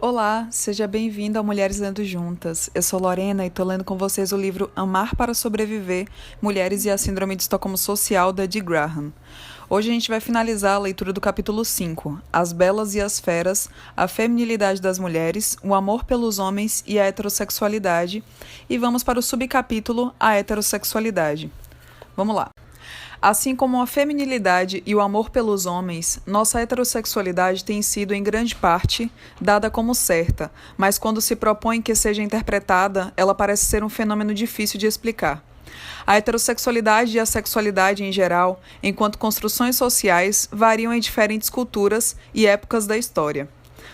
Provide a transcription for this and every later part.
Olá, seja bem-vindo ao Mulheres Lendo Juntas. Eu sou Lorena e estou lendo com vocês o livro Amar para Sobreviver, Mulheres e a Síndrome de Estocolmo Social, da Dee Graham. Hoje a gente vai finalizar a leitura do capítulo 5, As Belas e as Feras, a Feminilidade das Mulheres, o Amor pelos Homens e a Heterossexualidade, e vamos para o subcapítulo A Heterossexualidade. Vamos lá. Assim como a feminilidade e o amor pelos homens, nossa heterossexualidade tem sido, em grande parte, dada como certa, mas quando se propõe que seja interpretada, ela parece ser um fenômeno difícil de explicar. A heterossexualidade e a sexualidade em geral, enquanto construções sociais, variam em diferentes culturas e épocas da história.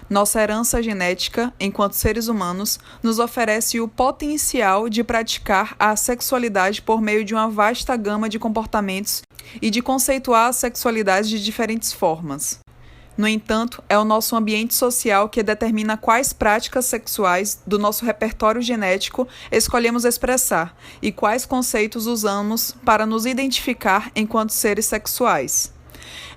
Nossa herança genética, enquanto seres humanos, nos oferece o potencial de praticar a sexualidade por meio de uma vasta gama de comportamentos e de conceituar a sexualidade de diferentes formas. No entanto, é o nosso ambiente social que determina quais práticas sexuais do nosso repertório genético escolhemos expressar e quais conceitos usamos para nos identificar enquanto seres sexuais.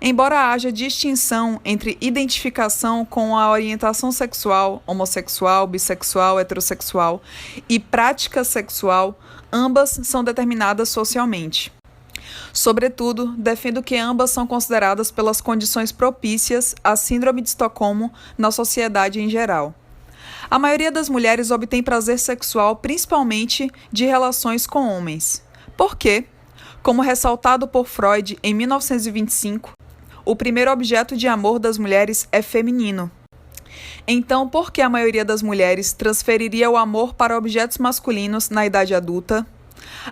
Embora haja distinção entre identificação com a orientação sexual, homossexual, bissexual, heterossexual e prática sexual, ambas são determinadas socialmente. Sobretudo, defendo que ambas são consideradas pelas condições propícias à Síndrome de Estocolmo na sociedade em geral. A maioria das mulheres obtém prazer sexual principalmente de relações com homens. Por quê? Como ressaltado por Freud em 1925, o primeiro objeto de amor das mulheres é feminino. Então, por que a maioria das mulheres transferiria o amor para objetos masculinos na idade adulta?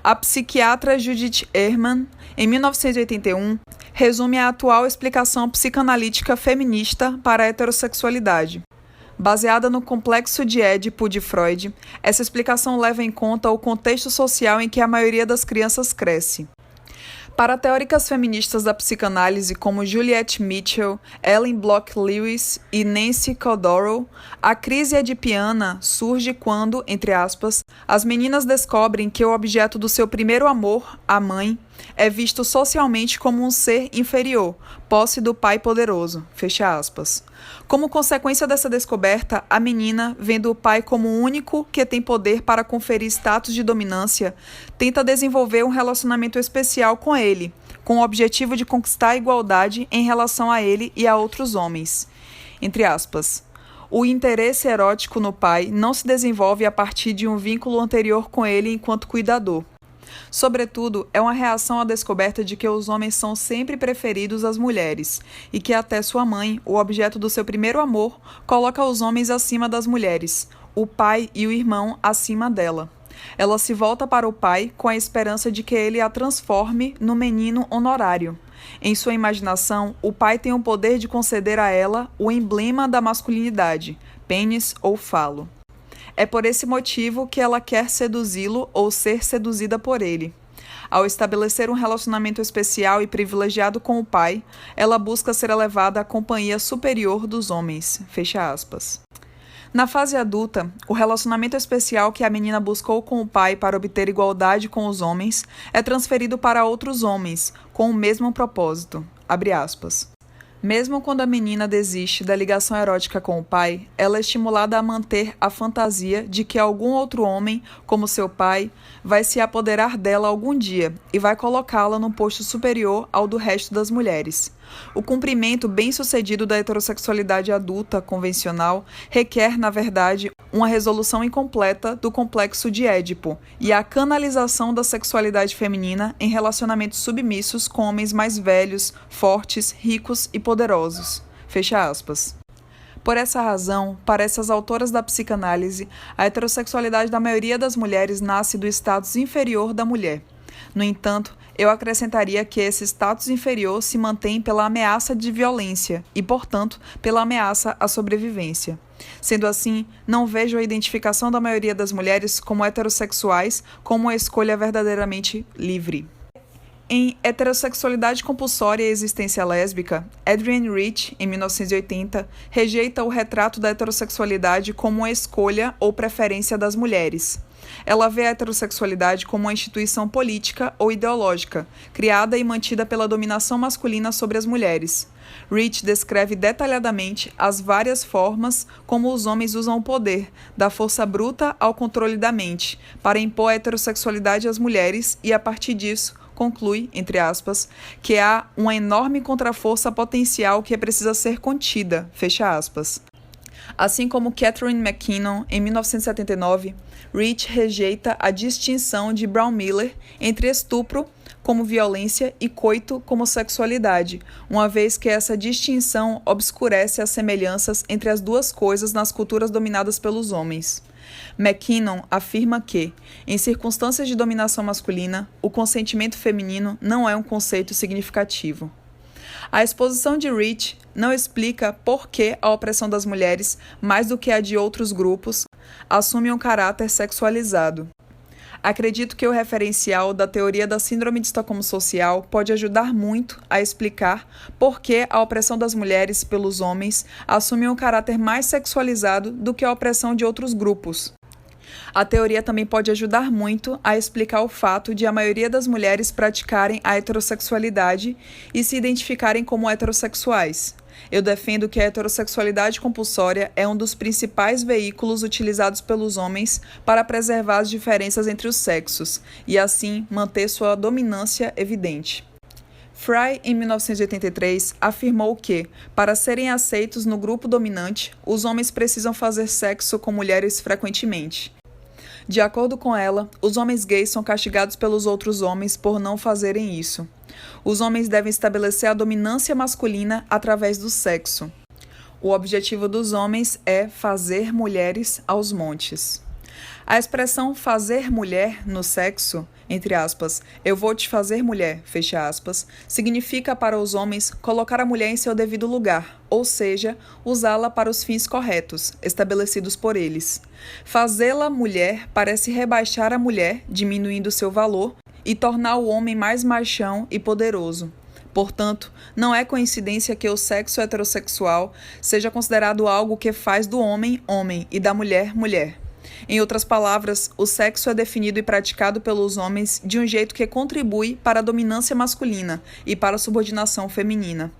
A psiquiatra Judith Herman, em 1981, resume a atual explicação psicanalítica feminista para a heterossexualidade. Baseada no complexo de Édipo de Freud, essa explicação leva em conta o contexto social em que a maioria das crianças cresce. Para teóricas feministas da psicanálise como Juliette Mitchell, Ellen Bloch Lewis e Nancy Kaldorol, a crise edipiana surge quando, entre aspas, as meninas descobrem que o objeto do seu primeiro amor, a mãe, é visto socialmente como um ser inferior, posse do pai poderoso, fecha aspas. Como consequência dessa descoberta, a menina, vendo o pai como o único que tem poder para conferir status de dominância, tenta desenvolver um relacionamento especial com ele, com o objetivo de conquistar a igualdade em relação a ele e a outros homens. Entre aspas. O interesse erótico no pai não se desenvolve a partir de um vínculo anterior com ele enquanto cuidador. Sobretudo, é uma reação à descoberta de que os homens são sempre preferidos às mulheres e que até sua mãe, o objeto do seu primeiro amor, coloca os homens acima das mulheres, o pai e o irmão acima dela. Ela se volta para o pai com a esperança de que ele a transforme no menino honorário. Em sua imaginação, o pai tem o poder de conceder a ela o emblema da masculinidade, pênis ou falo. É por esse motivo que ela quer seduzi-lo ou ser seduzida por ele. Ao estabelecer um relacionamento especial e privilegiado com o pai, ela busca ser elevada à companhia superior dos homens. Fecha aspas. Na fase adulta, o relacionamento especial que a menina buscou com o pai para obter igualdade com os homens é transferido para outros homens, com o mesmo propósito. Abre aspas. Mesmo quando a menina desiste da ligação erótica com o pai, ela é estimulada a manter a fantasia de que algum outro homem, como seu pai, vai se apoderar dela algum dia e vai colocá-la num posto superior ao do resto das mulheres. O cumprimento bem-sucedido da heterossexualidade adulta convencional requer, na verdade, uma resolução incompleta do complexo de Édipo e a canalização da sexualidade feminina em relacionamentos submissos com homens mais velhos, fortes, ricos e poderosos. Fecha aspas. Por essa razão, para essas autoras da psicanálise, a heterossexualidade da maioria das mulheres nasce do status inferior da mulher. No entanto, eu acrescentaria que esse status inferior se mantém pela ameaça de violência e, portanto, pela ameaça à sobrevivência. Sendo assim, não vejo a identificação da maioria das mulheres como heterossexuais como uma escolha verdadeiramente livre. Em Heterossexualidade Compulsória e Existência Lésbica, Adrienne Rich, em 1980, rejeita o retrato da heterossexualidade como uma escolha ou preferência das mulheres. Ela vê a heterossexualidade como uma instituição política ou ideológica, criada e mantida pela dominação masculina sobre as mulheres. Rich descreve detalhadamente as várias formas como os homens usam o poder, da força bruta ao controle da mente, para impor a heterossexualidade às mulheres e, a partir disso, conclui, entre aspas, que há uma enorme contraforça potencial que precisa ser contida, fecha aspas. Assim como Catherine McKinnon, em 1979, Rich rejeita a distinção de Brown Miller entre estupro como violência e coito como sexualidade, uma vez que essa distinção obscurece as semelhanças entre as duas coisas nas culturas dominadas pelos homens. McKinnon afirma que, em circunstâncias de dominação masculina, o consentimento feminino não é um conceito significativo. A exposição de Rich não explica por que a opressão das mulheres, mais do que a de outros grupos, assume um caráter sexualizado. Acredito que o referencial da teoria da Síndrome de Estocolmo Social pode ajudar muito a explicar por que a opressão das mulheres pelos homens assume um caráter mais sexualizado do que a opressão de outros grupos. A teoria também pode ajudar muito a explicar o fato de a maioria das mulheres praticarem a heterossexualidade e se identificarem como heterossexuais. Eu defendo que a heterossexualidade compulsória é um dos principais veículos utilizados pelos homens para preservar as diferenças entre os sexos e, assim, manter sua dominância evidente. Fry, em 1983, afirmou que, para serem aceitos no grupo dominante, os homens precisam fazer sexo com mulheres frequentemente. De acordo com ela, os homens gays são castigados pelos outros homens por não fazerem isso. Os homens devem estabelecer a dominância masculina através do sexo. O objetivo dos homens é fazer mulheres aos montes. A expressão fazer mulher no sexo, entre aspas, eu vou te fazer mulher, fecha aspas, significa para os homens colocar a mulher em seu devido lugar, ou seja, usá-la para os fins corretos, estabelecidos por eles. Fazê-la mulher parece rebaixar a mulher, diminuindo seu valor, e tornar o homem mais machão e poderoso. Portanto, não é coincidência que o sexo heterossexual seja considerado algo que faz do homem, homem e da mulher, mulher. Em outras palavras, o sexo é definido e praticado pelos homens de um jeito que contribui para a dominância masculina e para a subordinação feminina.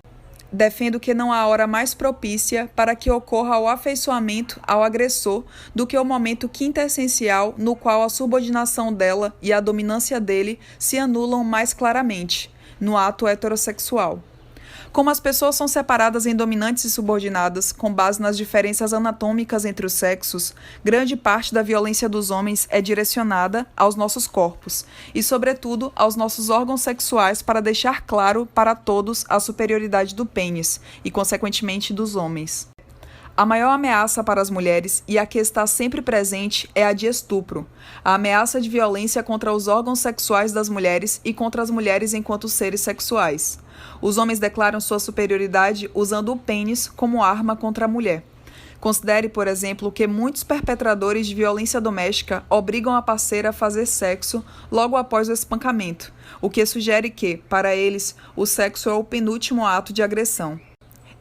Defendo que não há hora mais propícia para que ocorra o afeiçoamento ao agressor do que o momento quintessencial no qual a subordinação dela e a dominância dele se anulam mais claramente, no ato heterossexual. Como as pessoas são separadas em dominantes e subordinadas, com base nas diferenças anatômicas entre os sexos, grande parte da violência dos homens é direcionada aos nossos corpos e, sobretudo, aos nossos órgãos sexuais para deixar claro para todos a superioridade do pênis e, consequentemente, dos homens. A maior ameaça para as mulheres, e a que está sempre presente, é a de estupro. A ameaça de violência contra os órgãos sexuais das mulheres e contra as mulheres enquanto seres sexuais. Os homens declaram sua superioridade usando o pênis como arma contra a mulher. Considere, por exemplo, que muitos perpetradores de violência doméstica obrigam a parceira a fazer sexo logo após o espancamento, o que sugere que, para eles, o sexo é o penúltimo ato de agressão.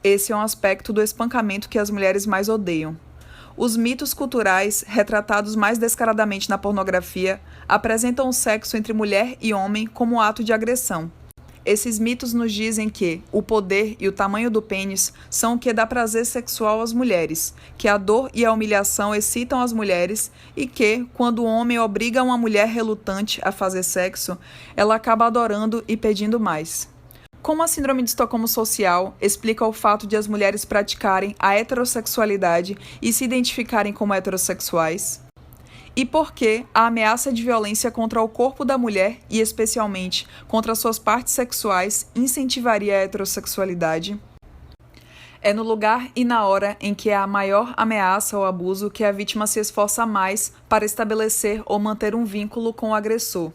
Esse é um aspecto do espancamento que as mulheres mais odeiam. Os mitos culturais, retratados mais descaradamente na pornografia, apresentam o sexo entre mulher e homem como ato de agressão. Esses mitos nos dizem que o poder e o tamanho do pênis são o que dá prazer sexual às mulheres, que a dor e a humilhação excitam as mulheres e que, quando o homem obriga uma mulher relutante a fazer sexo, ela acaba adorando e pedindo mais. Como a Síndrome de Estocolmo Social explica o fato de as mulheres praticarem a heterossexualidade e se identificarem como heterossexuais? E por que a ameaça de violência contra o corpo da mulher, e especialmente contra suas partes sexuais, incentivaria a heterossexualidade? É no lugar e na hora em que há a maior ameaça ou abuso que a vítima se esforça mais para estabelecer ou manter um vínculo com o agressor.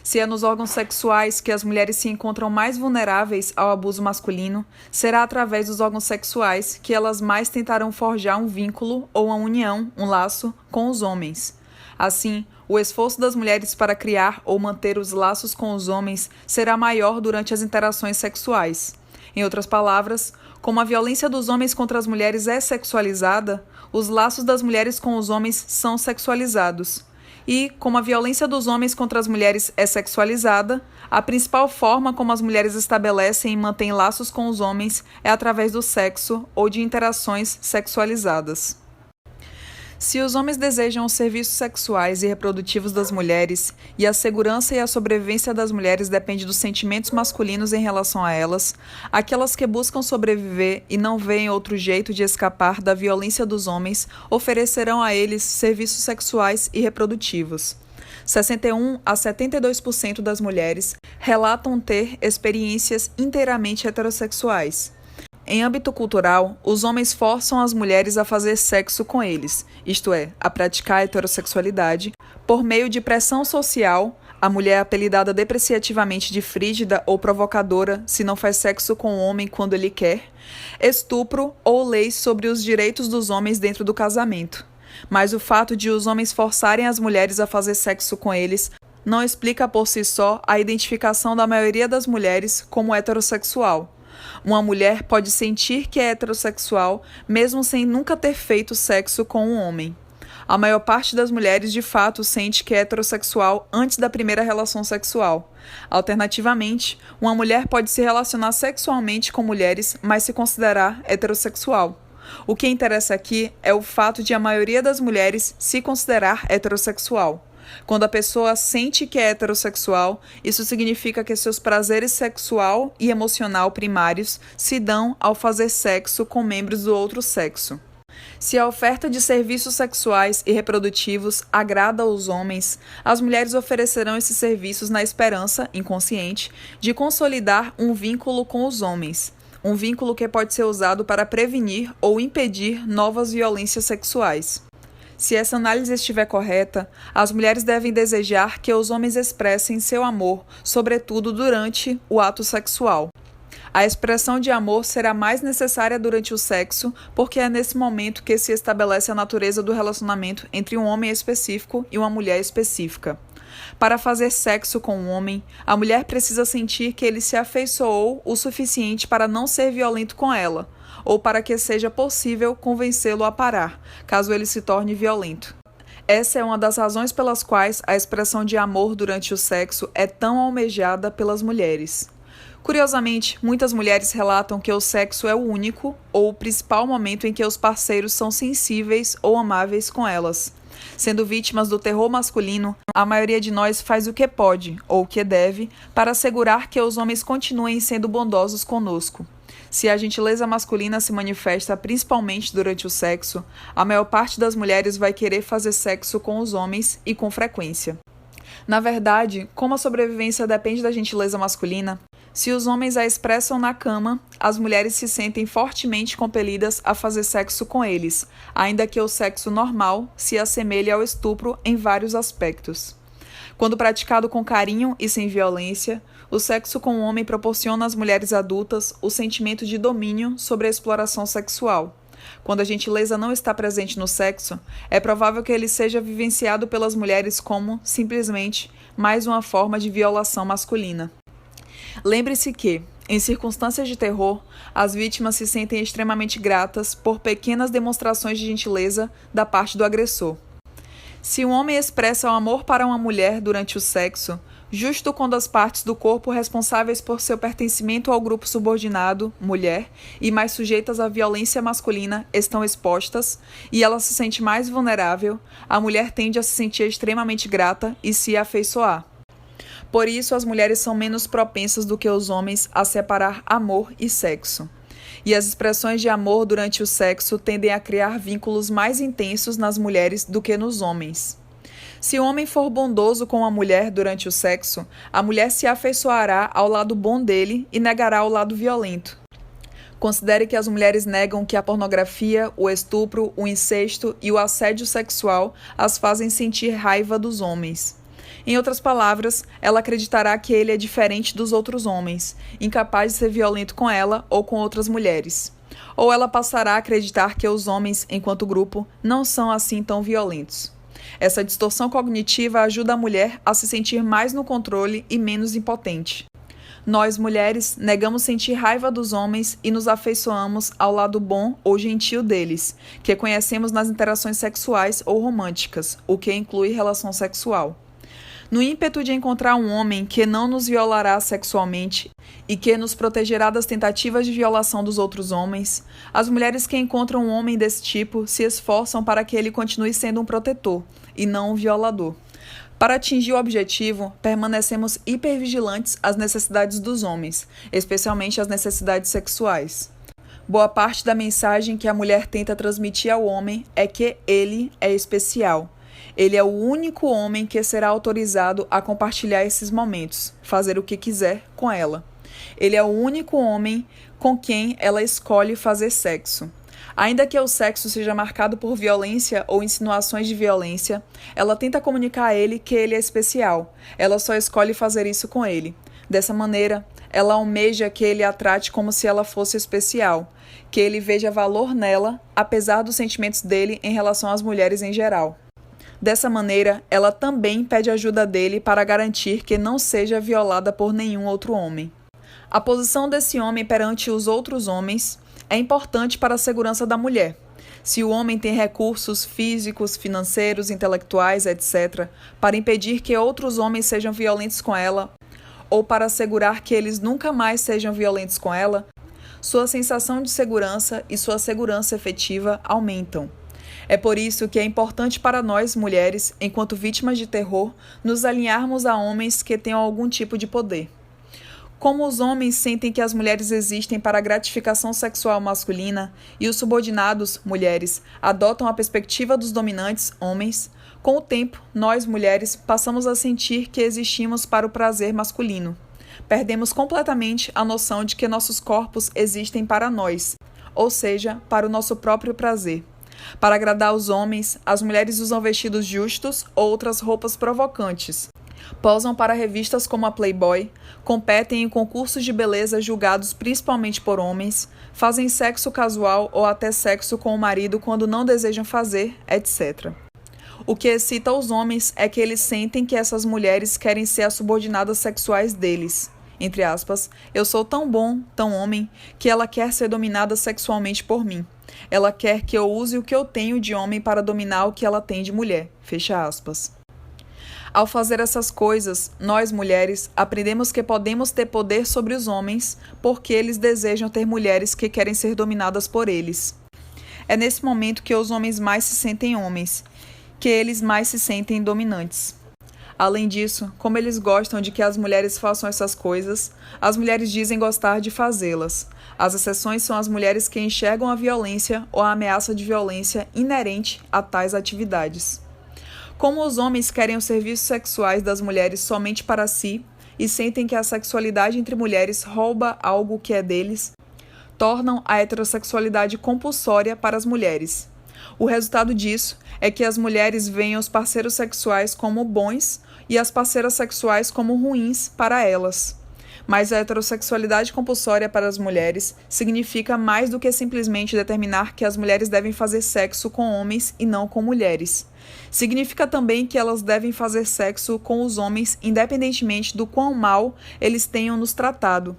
Se é nos órgãos sexuais que as mulheres se encontram mais vulneráveis ao abuso masculino, será através dos órgãos sexuais que elas mais tentarão forjar um vínculo ou uma união, um laço, com os homens. Assim, o esforço das mulheres para criar ou manter os laços com os homens será maior durante as interações sexuais. Em outras palavras, como a violência dos homens contra as mulheres é sexualizada, os laços das mulheres com os homens são sexualizados. E, como a violência dos homens contra as mulheres é sexualizada, a principal forma como as mulheres estabelecem e mantêm laços com os homens é através do sexo ou de interações sexualizadas. Se os homens desejam os serviços sexuais e reprodutivos das mulheres, e a segurança e a sobrevivência das mulheres depende dos sentimentos masculinos em relação a elas, aquelas que buscam sobreviver e não veem outro jeito de escapar da violência dos homens oferecerão a eles serviços sexuais e reprodutivos. 61 a 72% das mulheres relatam ter experiências inteiramente heterossexuais. Em âmbito cultural, os homens forçam as mulheres a fazer sexo com eles, isto é, a praticar a heterossexualidade, por meio de pressão social. A mulher é apelidada depreciativamente de frígida ou provocadora se não faz sexo com o homem quando ele quer, estupro ou leis sobre os direitos dos homens dentro do casamento. Mas o fato de os homens forçarem as mulheres a fazer sexo com eles não explica por si só a identificação da maioria das mulheres como heterossexual. Uma mulher pode sentir que é heterossexual mesmo sem nunca ter feito sexo com um homem. A maior parte das mulheres de fato sente que é heterossexual antes da primeira relação sexual. Alternativamente, uma mulher pode se relacionar sexualmente com mulheres, mas se considerar heterossexual. O que interessa aqui é o fato de a maioria das mulheres se considerar heterossexual. Quando a pessoa sente que é heterossexual, isso significa que seus prazeres sexual e emocional primários se dão ao fazer sexo com membros do outro sexo. Se a oferta de serviços sexuais e reprodutivos agrada aos homens, as mulheres oferecerão esses serviços na esperança, inconsciente, de consolidar um vínculo com os homens. Um vínculo que pode ser usado para prevenir ou impedir novas violências sexuais. Se essa análise estiver correta, as mulheres devem desejar que os homens expressem seu amor, sobretudo durante o ato sexual. A expressão de amor será mais necessária durante o sexo, porque é nesse momento que se estabelece a natureza do relacionamento entre um homem específico e uma mulher específica. Para fazer sexo com um homem, a mulher precisa sentir que ele se afeiçoou o suficiente para não ser violento com ela, ou para que seja possível convencê-lo a parar, caso ele se torne violento. Essa é uma das razões pelas quais a expressão de amor durante o sexo é tão almejada pelas mulheres. Curiosamente, muitas mulheres relatam que o sexo é o único ou o principal momento em que os parceiros são sensíveis ou amáveis com elas. Sendo vítimas do terror masculino, a maioria de nós faz o que pode, ou o que deve, para assegurar que os homens continuem sendo bondosos conosco. Se a gentileza masculina se manifesta principalmente durante o sexo, a maior parte das mulheres vai querer fazer sexo com os homens e com frequência. Na verdade, como a sobrevivência depende da gentileza masculina, se os homens a expressam na cama, as mulheres se sentem fortemente compelidas a fazer sexo com eles, ainda que o sexo normal se assemelhe ao estupro em vários aspectos. Quando praticado com carinho e sem violência, o sexo com o homem proporciona às mulheres adultas o sentimento de domínio sobre a exploração sexual. Quando a gentileza não está presente no sexo, é provável que ele seja vivenciado pelas mulheres como, simplesmente, mais uma forma de violação masculina. Lembre-se que, em circunstâncias de terror, as vítimas se sentem extremamente gratas por pequenas demonstrações de gentileza da parte do agressor. Se um homem expressa o amor para uma mulher durante o sexo, justo quando as partes do corpo responsáveis por seu pertencimento ao grupo subordinado, mulher, e mais sujeitas à violência masculina estão expostas, e ela se sente mais vulnerável, a mulher tende a se sentir extremamente grata e se afeiçoar. Por isso, as mulheres são menos propensas do que os homens a separar amor e sexo. E as expressões de amor durante o sexo tendem a criar vínculos mais intensos nas mulheres do que nos homens. Se o homem for bondoso com a mulher durante o sexo, a mulher se afeiçoará ao lado bom dele e negará o lado violento. Considere que as mulheres negam que a pornografia, o estupro, o incesto e o assédio sexual as fazem sentir raiva dos homens. Em outras palavras, ela acreditará que ele é diferente dos outros homens, incapaz de ser violento com ela ou com outras mulheres. Ou ela passará a acreditar que os homens, enquanto grupo, não são assim tão violentos. Essa distorção cognitiva ajuda a mulher a se sentir mais no controle e menos impotente. Nós, mulheres, negamos sentir raiva dos homens e nos afeiçoamos ao lado bom ou gentil deles, que conhecemos nas interações sexuais ou românticas, o que inclui relação sexual. No ímpeto de encontrar um homem que não nos violará sexualmente e que nos protegerá das tentativas de violação dos outros homens, as mulheres que encontram um homem desse tipo se esforçam para que ele continue sendo um protetor e não um violador. Para atingir o objetivo, permanecemos hipervigilantes às necessidades dos homens, especialmente às necessidades sexuais. Boa parte da mensagem que a mulher tenta transmitir ao homem é que ele é especial. Ele é o único homem que será autorizado a compartilhar esses momentos, fazer o que quiser com ela. Ele é o único homem com quem ela escolhe fazer sexo. Ainda que o sexo seja marcado por violência ou insinuações de violência, ela tenta comunicar a ele que ele é especial. Ela só escolhe fazer isso com ele. Dessa maneira, ela almeja que ele a trate como se ela fosse especial, que ele veja valor nela, apesar dos sentimentos dele em relação às mulheres em geral. Dessa maneira, ela também pede ajuda dele para garantir que não seja violada por nenhum outro homem. A posição desse homem perante os outros homens é importante para a segurança da mulher. Se o homem tem recursos físicos, financeiros, intelectuais, etc., para impedir que outros homens sejam violentos com ela, ou para assegurar que eles nunca mais sejam violentos com ela, sua sensação de segurança e sua segurança efetiva aumentam. É por isso que é importante para nós, mulheres, enquanto vítimas de terror, nos alinharmos a homens que tenham algum tipo de poder. Como os homens sentem que as mulheres existem para a gratificação sexual masculina e os subordinados, mulheres, adotam a perspectiva dos dominantes, homens, com o tempo, nós, mulheres, passamos a sentir que existimos para o prazer masculino. Perdemos completamente a noção de que nossos corpos existem para nós, ou seja, para o nosso próprio prazer. Para agradar os homens, as mulheres usam vestidos justos ou outras roupas provocantes. Posam para revistas como a Playboy, competem em concursos de beleza julgados principalmente por homens, fazem sexo casual ou até sexo com o marido quando não desejam fazer, etc. O que excita os homens é que eles sentem que essas mulheres querem ser as subordinadas sexuais deles. Entre aspas, eu sou tão bom, tão homem, que ela quer ser dominada sexualmente por mim. Ela quer que eu use o que eu tenho de homem para dominar o que ela tem de mulher. Fecha aspas. Ao fazer essas coisas, nós, mulheres, aprendemos que podemos ter poder sobre os homens porque eles desejam ter mulheres que querem ser dominadas por eles. É nesse momento que os homens mais se sentem homens, que eles mais se sentem dominantes. Além disso, como eles gostam de que as mulheres façam essas coisas, as mulheres dizem gostar de fazê-las. As exceções são as mulheres que enxergam a violência ou a ameaça de violência inerente a tais atividades. Como os homens querem os serviços sexuais das mulheres somente para si e sentem que a sexualidade entre mulheres rouba algo que é deles, tornam a heterossexualidade compulsória para as mulheres. O resultado disso é que as mulheres veem os parceiros sexuais como bons e as parceiras sexuais como ruins para elas. Mas a heterossexualidade compulsória para as mulheres significa mais do que simplesmente determinar que as mulheres devem fazer sexo com homens e não com mulheres. Significa também que elas devem fazer sexo com os homens independentemente do quão mal eles tenham nos tratado.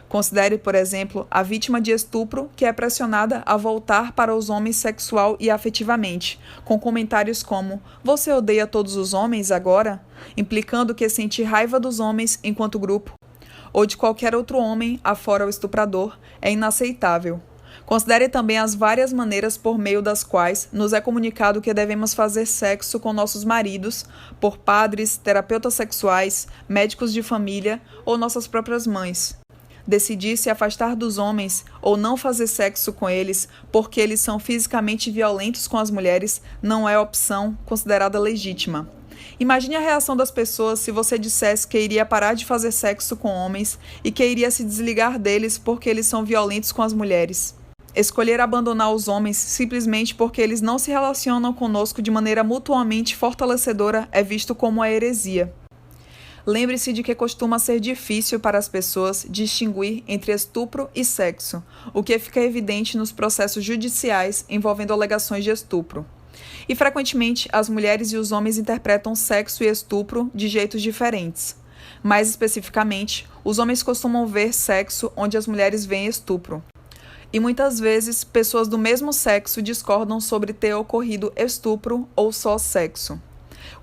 Considere, por exemplo, a vítima de estupro que é pressionada a voltar para os homens sexual e afetivamente, com comentários como "Você odeia todos os homens agora?", implicando que sentir raiva dos homens enquanto grupo, ou de qualquer outro homem afora o estuprador, é inaceitável. Considere também as várias maneiras por meio das quais nos é comunicado que devemos fazer sexo com nossos maridos, por padres, terapeutas sexuais, médicos de família ou nossas próprias mães. Decidir se afastar dos homens ou não fazer sexo com eles porque eles são fisicamente violentos com as mulheres não é opção considerada legítima. Imagine a reação das pessoas se você dissesse que iria parar de fazer sexo com homens e que iria se desligar deles porque eles são violentos com as mulheres. Escolher abandonar os homens simplesmente porque eles não se relacionam conosco de maneira mutuamente fortalecedora é visto como uma heresia. Lembre-se de que costuma ser difícil para as pessoas distinguir entre estupro e sexo, o que fica evidente nos processos judiciais envolvendo alegações de estupro. E frequentemente as mulheres e os homens interpretam sexo e estupro de jeitos diferentes. Mais especificamente, os homens costumam ver sexo onde as mulheres veem estupro. E muitas vezes, pessoas do mesmo sexo discordam sobre ter ocorrido estupro ou só sexo.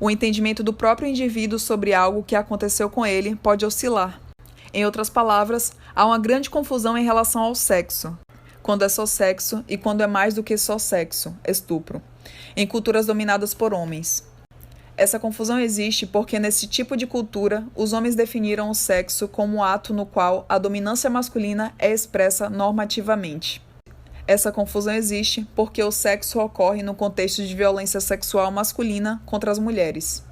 O entendimento do próprio indivíduo sobre algo que aconteceu com ele pode oscilar. Em outras palavras, há uma grande confusão em relação ao sexo, quando é só sexo e quando é mais do que só sexo, estupro, em culturas dominadas por homens. Essa confusão existe porque, nesse tipo de cultura, os homens definiram o sexo como um ato no qual a dominância masculina é expressa normativamente. Essa confusão existe porque o sexo ocorre no contexto de violência sexual masculina contra as mulheres.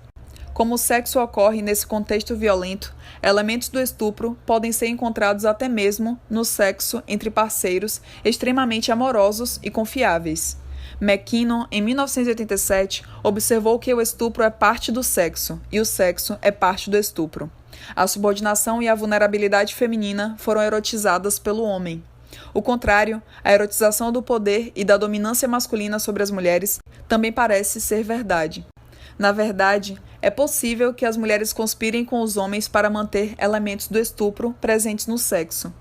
Como o sexo ocorre nesse contexto violento, elementos do estupro podem ser encontrados até mesmo no sexo entre parceiros extremamente amorosos e confiáveis. McKinnon, em 1987, observou que o estupro é parte do sexo e o sexo é parte do estupro. A subordinação e a vulnerabilidade feminina foram erotizadas pelo homem. O contrário, a erotização do poder e da dominância masculina sobre as mulheres também parece ser verdade. Na verdade, é possível que as mulheres conspirem com os homens para manter elementos do estupro presentes no sexo.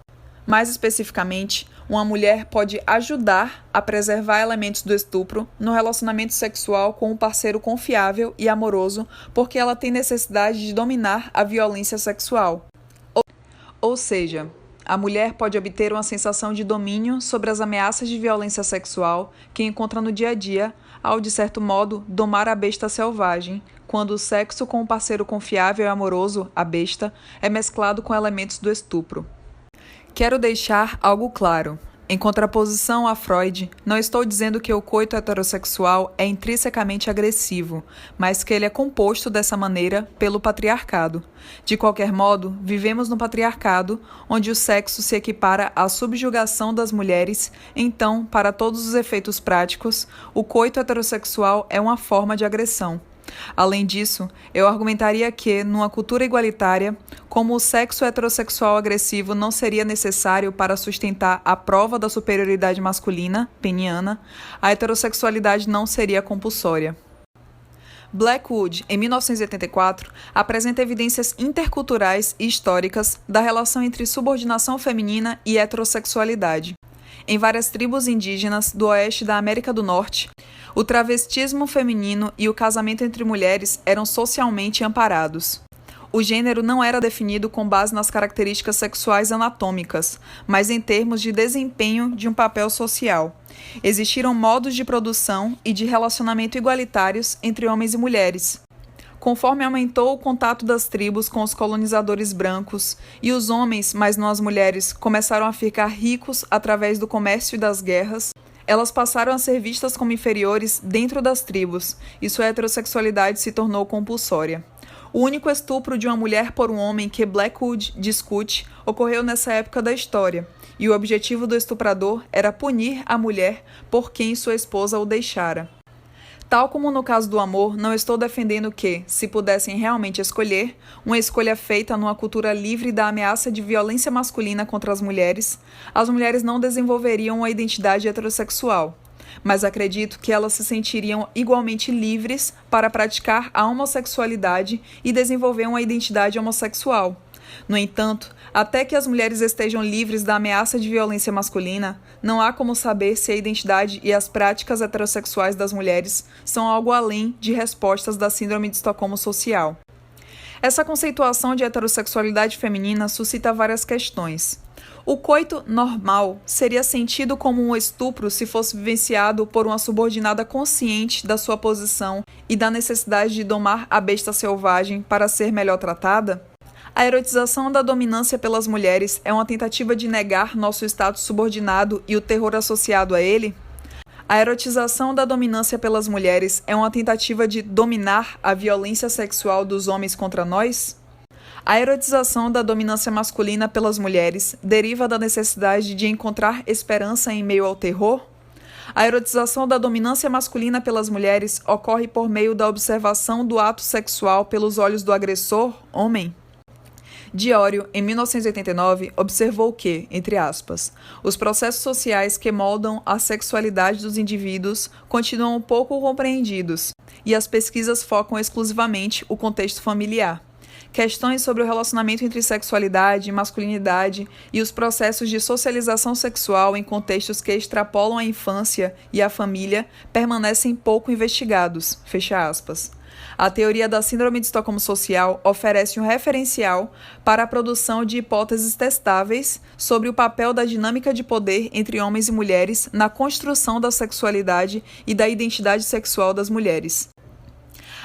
Mais especificamente, uma mulher pode ajudar a preservar elementos do estupro no relacionamento sexual com um parceiro confiável e amoroso porque ela tem necessidade de dominar a violência sexual. Ou seja, a mulher pode obter uma sensação de domínio sobre as ameaças de violência sexual que encontra no dia a dia, ao, de certo modo, domar a besta selvagem, quando o sexo com um parceiro confiável e amoroso, a besta, é mesclado com elementos do estupro. Quero deixar algo claro. Em contraposição a Freud, não estou dizendo que o coito heterossexual é intrinsecamente agressivo, mas que ele é composto dessa maneira pelo patriarcado. De qualquer modo, vivemos no patriarcado, onde o sexo se equipara à subjugação das mulheres, então, para todos os efeitos práticos, o coito heterossexual é uma forma de agressão. Além disso, eu argumentaria que, numa cultura igualitária, como o sexo heterossexual agressivo não seria necessário para sustentar a prova da superioridade masculina, peniana, a heterossexualidade não seria compulsória. Blackwood, em 1984, apresenta evidências interculturais e históricas da relação entre subordinação feminina e heterossexualidade. Em várias tribos indígenas do oeste da América do Norte, o travestismo feminino e o casamento entre mulheres eram socialmente amparados. O gênero não era definido com base nas características sexuais anatômicas, mas em termos de desempenho de um papel social. Existiram modos de produção e de relacionamento igualitários entre homens e mulheres. Conforme aumentou o contato das tribos com os colonizadores brancos e os homens, mas não as mulheres, começaram a ficar ricos através do comércio e das guerras, elas passaram a ser vistas como inferiores dentro das tribos e sua heterossexualidade se tornou compulsória. O único estupro de uma mulher por um homem que Blackwood discute ocorreu nessa época da história, e o objetivo do estuprador era punir a mulher por quem sua esposa o deixara. Tal como no caso do amor, não estou defendendo que, se pudessem realmente escolher, uma escolha feita numa cultura livre da ameaça de violência masculina contra as mulheres não desenvolveriam uma identidade heterossexual. Mas acredito que elas se sentiriam igualmente livres para praticar a homossexualidade e desenvolver uma identidade homossexual. No entanto, até que as mulheres estejam livres da ameaça de violência masculina, não há como saber se a identidade e as práticas heterossexuais das mulheres são algo além de respostas da Síndrome de Estocolmo social. Essa conceituação de heterossexualidade feminina suscita várias questões. O coito normal seria sentido como um estupro se fosse vivenciado por uma subordinada consciente da sua posição e da necessidade de domar a besta selvagem para ser melhor tratada? A erotização da dominância pelas mulheres é uma tentativa de negar nosso status subordinado e o terror associado a ele? A erotização da dominância pelas mulheres é uma tentativa de dominar a violência sexual dos homens contra nós? A erotização da dominância masculina pelas mulheres deriva da necessidade de encontrar esperança em meio ao terror? A erotização da dominância masculina pelas mulheres ocorre por meio da observação do ato sexual pelos olhos do agressor, homem? Diório, em 1989, observou que, entre aspas, os processos sociais que moldam a sexualidade dos indivíduos continuam pouco compreendidos, e as pesquisas focam exclusivamente o contexto familiar. Questões sobre o relacionamento entre sexualidade e masculinidade e os processos de socialização sexual em contextos que extrapolam a infância e a família permanecem pouco investigados. Fecha aspas. A teoria da Síndrome de Estocolmo Social oferece um referencial para a produção de hipóteses testáveis sobre o papel da dinâmica de poder entre homens e mulheres na construção da sexualidade e da identidade sexual das mulheres.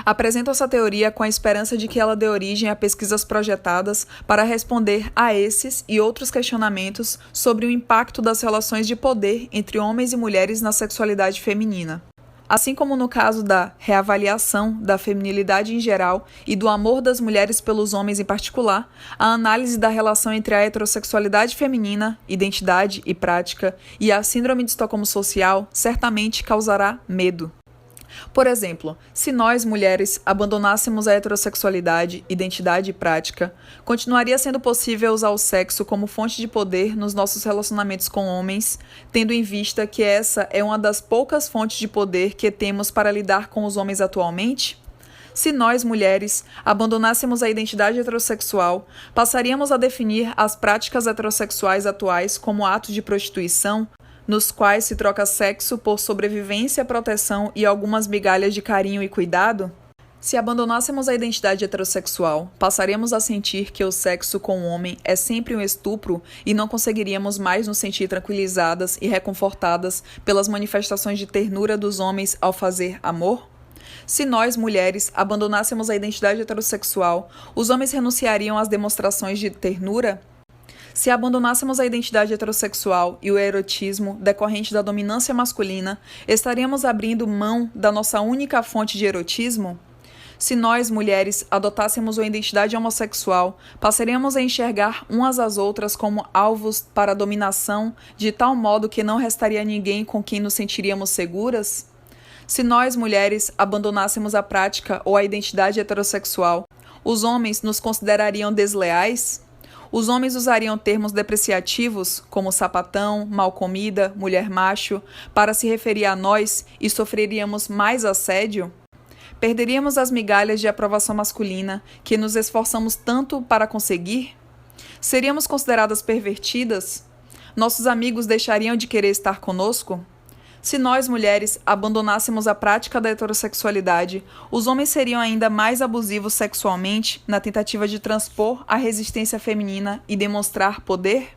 Apresento essa teoria com a esperança de que ela dê origem a pesquisas projetadas para responder a esses e outros questionamentos sobre o impacto das relações de poder entre homens e mulheres na sexualidade feminina. Assim como no caso da reavaliação da feminilidade em geral e do amor das mulheres pelos homens em particular, a análise da relação entre a heterossexualidade feminina, identidade e prática, e a síndrome de Estocolmo social certamente causará medo. Por exemplo, se nós, mulheres, abandonássemos a heterossexualidade, identidade e prática, continuaria sendo possível usar o sexo como fonte de poder nos nossos relacionamentos com homens, tendo em vista que essa é uma das poucas fontes de poder que temos para lidar com os homens atualmente? Se nós, mulheres, abandonássemos a identidade heterossexual, passaríamos a definir as práticas heterossexuais atuais como atos de prostituição, nos quais se troca sexo por sobrevivência, proteção e algumas migalhas de carinho e cuidado? Se abandonássemos a identidade heterossexual, passaríamos a sentir que o sexo com o homem é sempre um estupro e não conseguiríamos mais nos sentir tranquilizadas e reconfortadas pelas manifestações de ternura dos homens ao fazer amor? Se nós, mulheres, abandonássemos a identidade heterossexual, os homens renunciariam às demonstrações de ternura? Se abandonássemos a identidade heterossexual e o erotismo decorrente da dominância masculina, estaríamos abrindo mão da nossa única fonte de erotismo? Se nós, mulheres, adotássemos uma identidade homossexual, passaríamos a enxergar umas às outras como alvos para a dominação, de tal modo que não restaria ninguém com quem nos sentiríamos seguras? Se nós, mulheres, abandonássemos a prática ou a identidade heterossexual, os homens nos considerariam desleais? Os homens usariam termos depreciativos, como sapatão, mal comida, mulher macho, para se referir a nós e sofreríamos mais assédio? Perderíamos as migalhas de aprovação masculina que nos esforçamos tanto para conseguir? Seríamos consideradas pervertidas? Nossos amigos deixariam de querer estar conosco? Se nós, mulheres, abandonássemos a prática da heterossexualidade, os homens seriam ainda mais abusivos sexualmente na tentativa de transpor a resistência feminina e demonstrar poder?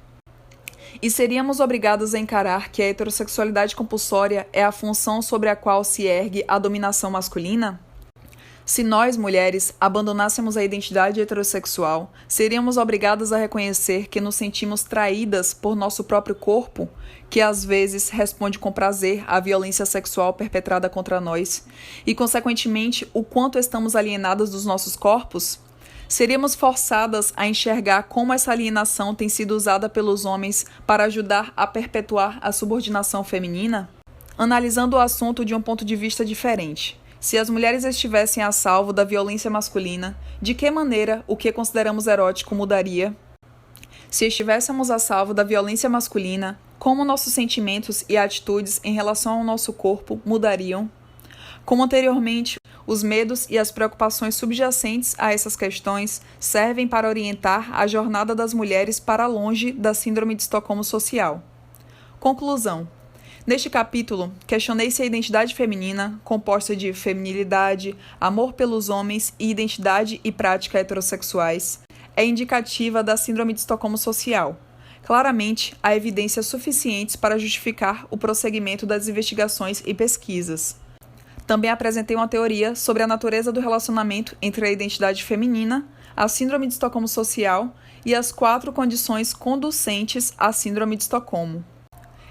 E seríamos obrigados a encarar que a heterossexualidade compulsória é a função sobre a qual se ergue a dominação masculina? Se nós, mulheres, abandonássemos a identidade heterossexual, seríamos obrigadas a reconhecer que nos sentimos traídas por nosso próprio corpo, que às vezes responde com prazer à violência sexual perpetrada contra nós, e, consequentemente, o quanto estamos alienadas dos nossos corpos? Seríamos forçadas a enxergar como essa alienação tem sido usada pelos homens para ajudar a perpetuar a subordinação feminina? Analisando o assunto de um ponto de vista diferente. Se as mulheres estivessem a salvo da violência masculina, de que maneira o que consideramos erótico mudaria? Se estivéssemos a salvo da violência masculina, como nossos sentimentos e atitudes em relação ao nosso corpo mudariam? Como anteriormente, os medos e as preocupações subjacentes a essas questões servem para orientar a jornada das mulheres para longe da Síndrome de Estocolmo Social. Conclusão. Neste capítulo, questionei se a identidade feminina, composta de feminilidade, amor pelos homens e identidade e prática heterossexuais, é indicativa da Síndrome de Estocolmo Social. Claramente, há evidências suficientes para justificar o prosseguimento das investigações e pesquisas. Também apresentei uma teoria sobre a natureza do relacionamento entre a identidade feminina, a Síndrome de Estocolmo Social e as 4 condições conducentes à Síndrome de Estocolmo.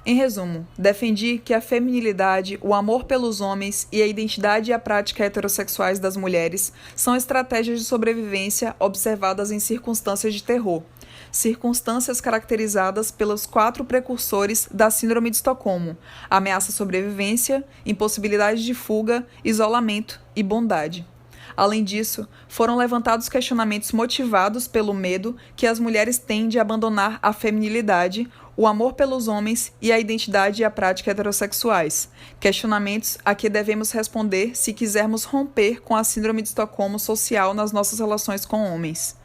Em resumo, defendi que a feminilidade, o amor pelos homens e a identidade e a prática heterossexuais das mulheres são estratégias de sobrevivência observadas em circunstâncias de terror, circunstâncias caracterizadas pelos 4 precursores da Síndrome de Estocolmo: ameaça à sobrevivência, impossibilidade de fuga, isolamento e bondade. Além disso, foram levantados questionamentos motivados pelo medo que as mulheres têm de abandonar a feminilidade, o amor pelos homens e a identidade e a prática heterossexuais. Questionamentos a que devemos responder se quisermos romper com a síndrome de Estocolmo social nas nossas relações com homens.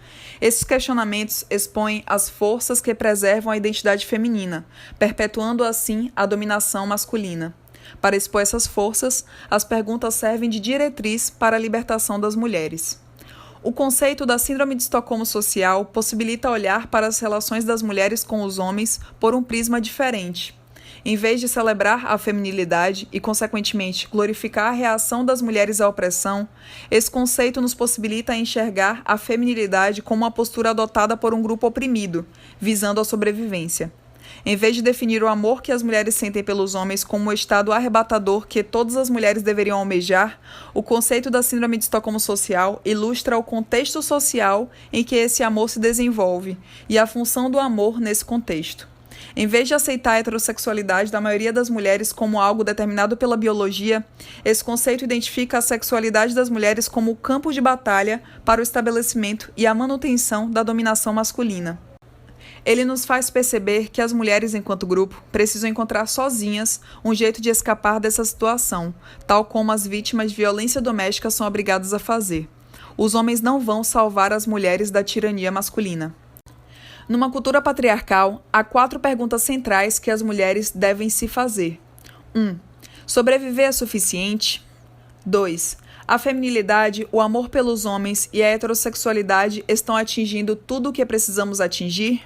Esses questionamentos expõem as forças que preservam a identidade feminina, perpetuando assim a dominação masculina. Para expor essas forças, as perguntas servem de diretriz para a libertação das mulheres. O conceito da síndrome de Estocolmo social possibilita olhar para as relações das mulheres com os homens por um prisma diferente. Em vez de celebrar a feminilidade e, consequentemente, glorificar a reação das mulheres à opressão, esse conceito nos possibilita enxergar a feminilidade como uma postura adotada por um grupo oprimido, visando a sobrevivência. Em vez de definir o amor que as mulheres sentem pelos homens como um estado arrebatador que todas as mulheres deveriam almejar, o conceito da síndrome de Estocolmo social ilustra o contexto social em que esse amor se desenvolve e a função do amor nesse contexto. Em vez de aceitar a heterossexualidade da maioria das mulheres como algo determinado pela biologia, esse conceito identifica a sexualidade das mulheres como o campo de batalha para o estabelecimento e a manutenção da dominação masculina. Ele nos faz perceber que as mulheres, enquanto grupo, precisam encontrar sozinhas um jeito de escapar dessa situação, tal como as vítimas de violência doméstica são obrigadas a fazer. Os homens não vão salvar as mulheres da tirania masculina. Numa cultura patriarcal, há 4 perguntas centrais que as mulheres devem se fazer. 1. Sobreviver é suficiente? 2. A feminilidade, o amor pelos homens e a heterossexualidade estão atingindo tudo o que precisamos atingir?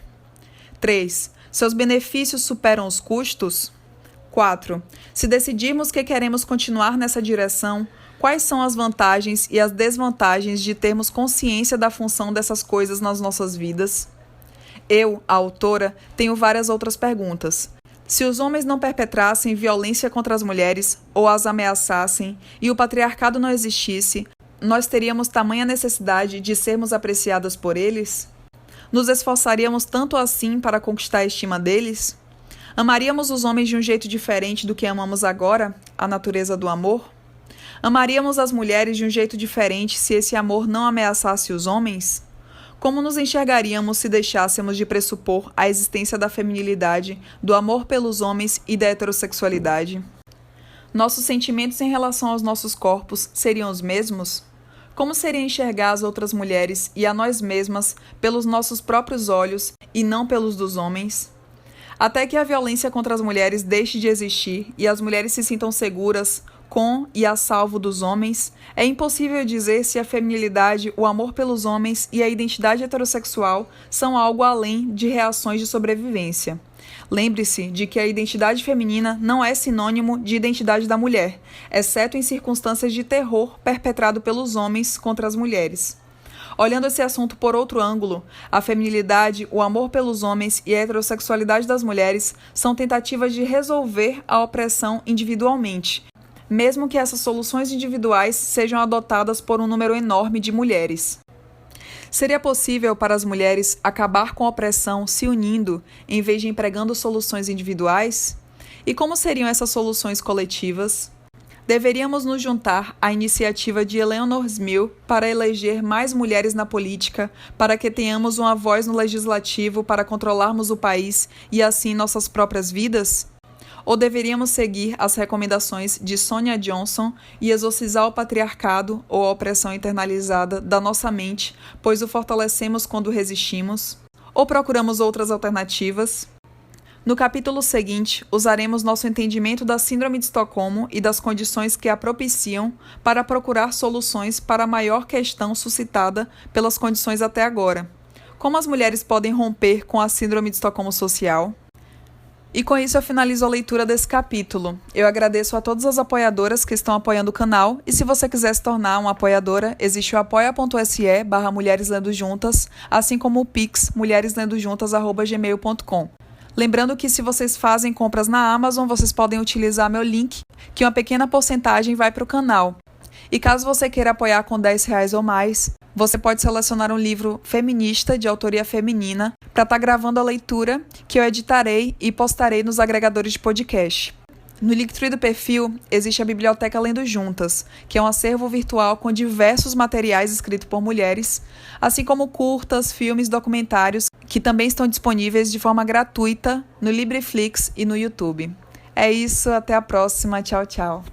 3. Seus benefícios superam os custos? 4. Se decidirmos que queremos continuar nessa direção, quais são as vantagens e as desvantagens de termos consciência da função dessas coisas nas nossas vidas? Eu, a autora, tenho várias outras perguntas. Se os homens não perpetrassem violência contra as mulheres ou as ameaçassem e o patriarcado não existisse, nós teríamos tamanha necessidade de sermos apreciadas por eles? Nos esforçaríamos tanto assim para conquistar a estima deles? Amaríamos os homens de um jeito diferente do que amamos agora, a natureza do amor? Amaríamos as mulheres de um jeito diferente se esse amor não ameaçasse os homens? Como nos enxergaríamos se deixássemos de pressupor a existência da feminilidade, do amor pelos homens e da heterossexualidade? Nossos sentimentos em relação aos nossos corpos seriam os mesmos? Como seria enxergar as outras mulheres e a nós mesmas pelos nossos próprios olhos e não pelos dos homens? Até que a violência contra as mulheres deixe de existir e as mulheres se sintam seguras com e a salvo dos homens, é impossível dizer se a feminilidade, o amor pelos homens e a identidade heterossexual são algo além de reações de sobrevivência. Lembre-se de que a identidade feminina não é sinônimo de identidade da mulher, exceto em circunstâncias de terror perpetrado pelos homens contra as mulheres. Olhando esse assunto por outro ângulo, a feminilidade, o amor pelos homens e a heterossexualidade das mulheres são tentativas de resolver a opressão individualmente, mesmo que essas soluções individuais sejam adotadas por um número enorme de mulheres. Seria possível para as mulheres acabar com a opressão se unindo, em vez de empregando soluções individuais? E como seriam essas soluções coletivas? Deveríamos nos juntar à iniciativa de Eleanor Smill para eleger mais mulheres na política, para que tenhamos uma voz no legislativo para controlarmos o país e assim nossas próprias vidas? Ou deveríamos seguir as recomendações de Sonia Johnson e exorcizar o patriarcado ou a opressão internalizada da nossa mente, pois o fortalecemos quando resistimos? Ou procuramos outras alternativas? No capítulo seguinte, usaremos nosso entendimento da Síndrome de Estocolmo e das condições que a propiciam para procurar soluções para a maior questão suscitada pelas condições até agora. Como as mulheres podem romper com a Síndrome de Estocolmo social? E com isso eu finalizo a leitura desse capítulo. Eu agradeço a todas as apoiadoras que estão apoiando o canal e se você quiser se tornar uma apoiadora, existe o apoia.se/Mulheres Lendo Juntas, assim como o Pix mulhereslendojuntas@gmail.com. Lembrando que se vocês fazem compras na Amazon, vocês podem utilizar meu link, que uma pequena porcentagem vai para o canal. E caso você queira apoiar com R$10 ou mais, você pode selecionar um livro feminista de autoria feminina para estar gravando a leitura que eu editarei e postarei nos agregadores de podcast. No Linktree do perfil, existe a Biblioteca Lendo Juntas, que é um acervo virtual com diversos materiais escritos por mulheres, assim como curtas, filmes, documentários, que também estão disponíveis de forma gratuita no Libreflix e no YouTube. É isso, até a próxima, tchau, tchau.